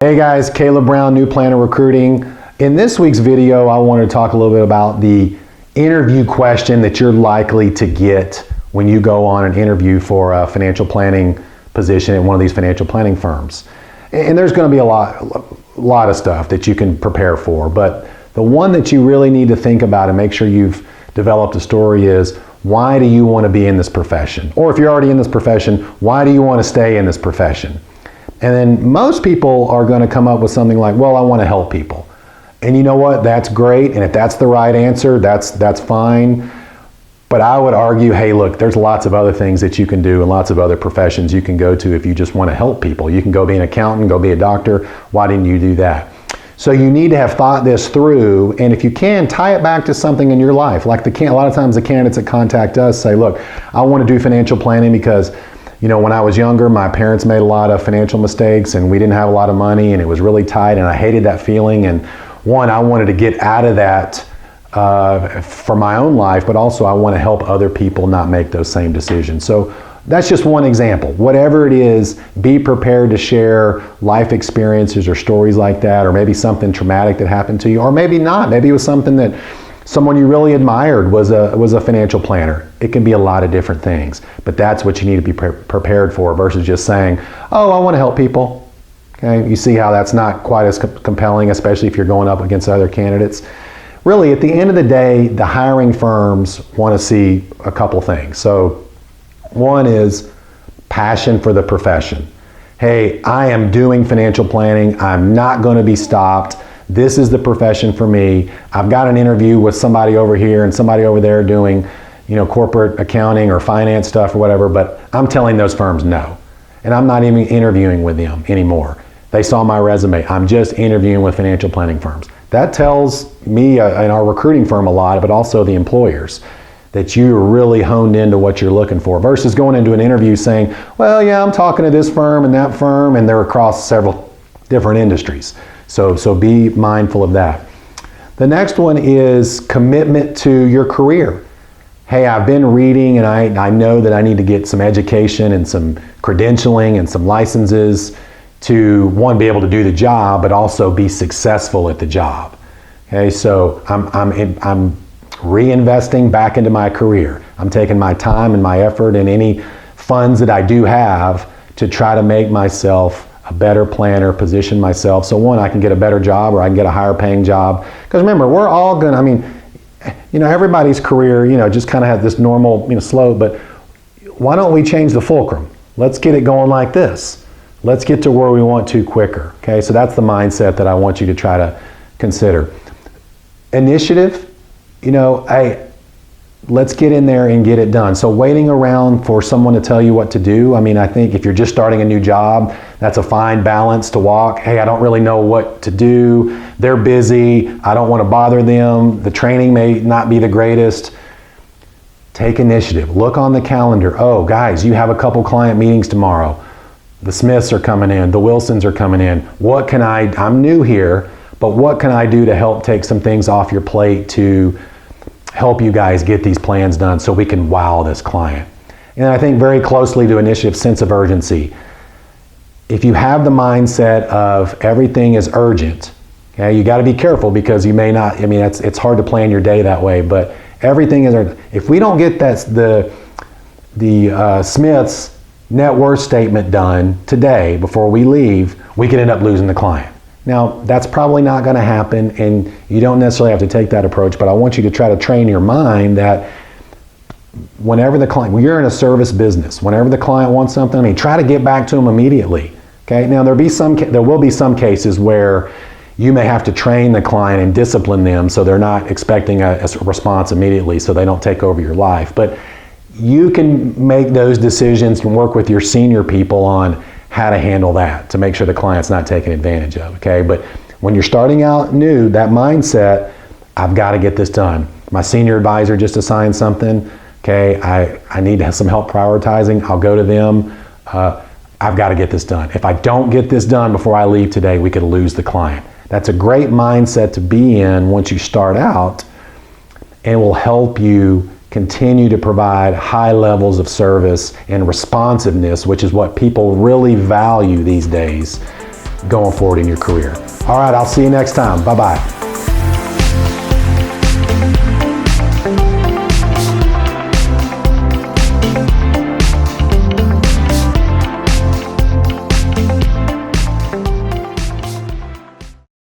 Hey guys, Caleb Brown, New Planner Recruiting. In this week's video, I want to talk a little bit about the interview question that you're likely to get when you go on an interview for a financial planning position at one of these financial planning firms. And there's going to be a lot of stuff that you can prepare for, but the one that you really need to think about and make sure you've developed a story is, why do you want to be in this profession? Or if you're already in this profession, why do you want to stay in this profession? And then most people are going to come up with something like, well, I want to help people. And you know what? That's great. And if that's the right answer, that's fine. But I would argue, hey, look, there's lots of other things that you can do and lots of other professions you can go to if you just want to help people. You can go be an accountant, go be a doctor. Why didn't you do that? So you need to have thought this through, and if you can, tie it back to something in your life. Like a lot of times the candidates that contact us say, look, I want to do financial planning because, you know, when I was younger, my parents made a lot of financial mistakes and we didn't have a lot of money and it was really tight and I hated that feeling. And one, I wanted to get out of that for my own life, but also I want to help other people not make those same decisions. So that's just one example. Whatever it is, be prepared to share life experiences or stories like that, or maybe something traumatic that happened to you, or maybe not. Maybe it was something that someone you really admired was a financial planner. It can be a lot of different things, but that's what you need to be prepared for versus just saying, oh, I want to help people. Okay, you see how that's not quite as compelling, especially if you're going up against other candidates. Really, at the end of the day, the hiring firms want to see a couple things. So one is passion for the profession. Hey, I am doing financial planning. I'm not going to be stopped. This is the profession for me. I've got an interview with somebody over here and somebody over there doing, you know, corporate accounting or finance stuff or whatever, but I'm telling those firms no. And I'm not even interviewing with them anymore. They saw my resume. I'm just interviewing with financial planning firms. That tells me and our recruiting firm a lot, but also the employers, that you're really honed into what you're looking for versus going into an interview saying, well, yeah, I'm talking to this firm and that firm, and they're across several different industries. So be mindful of that. The next one is commitment to your career. Hey, I've been reading and I know that I need to get some education and some credentialing and some licenses to, one, be able to do the job, but also be successful at the job. Okay, so I'm reinvesting back into my career. I'm taking my time and my effort and any funds that I do have to try to make myself a better planner, position myself. So one, I can get a better job or I can get a higher paying job. Because remember, we're all gonna, everybody's career, just kind of has this normal, slope, but why don't we change the fulcrum? Let's get it going like this. Let's get to where we want to quicker. Okay, so that's the mindset that I want you to try to consider. Initiative, let's get in there and get it done. So waiting around for someone to tell you what to do, I think if you're just starting a new job, that's a fine balance to walk. Hey, I don't really know what to do. They're busy. I don't want to bother them. The training may not be the greatest. Take initiative. Look on the calendar. Oh, guys, you have a couple client meetings tomorrow. The Smiths are coming in. The Wilsons are coming in. I'm new here, but what can I do to help take some things off your plate to help you guys get these plans done so we can wow this client? And I think very closely to initiative, sense of urgency. If you have the mindset of everything is urgent, okay, you got to be careful because you may not, it's hard to plan your day that way, but everything is urgent. If we don't get the Smiths net worth statement done today before we leave, we could end up losing the client. Now, that's probably not going to happen, and you don't necessarily have to take that approach, but I want you to try to train your mind that whenever when you're in a service business, whenever the client wants something, try to get back to them immediately. Okay? Now, there will be some cases where you may have to train the client and discipline them so they're not expecting a response immediately so they don't take over your life. But you can make those decisions and work with your senior people on how to handle that to make sure the client's not taken advantage of, okay? But when you're starting out new, that mindset, I've got to get this done. My senior advisor just assigned something, okay? I need to have some help prioritizing. I'll go to them. I've got to get this done. If I don't get this done before I leave today, we could lose the client. That's a great mindset to be in once you start out, and will help you continue to provide high levels of service and responsiveness, which is what people really value these days. going forward in your career. All right, I'll see you next time. Bye-bye.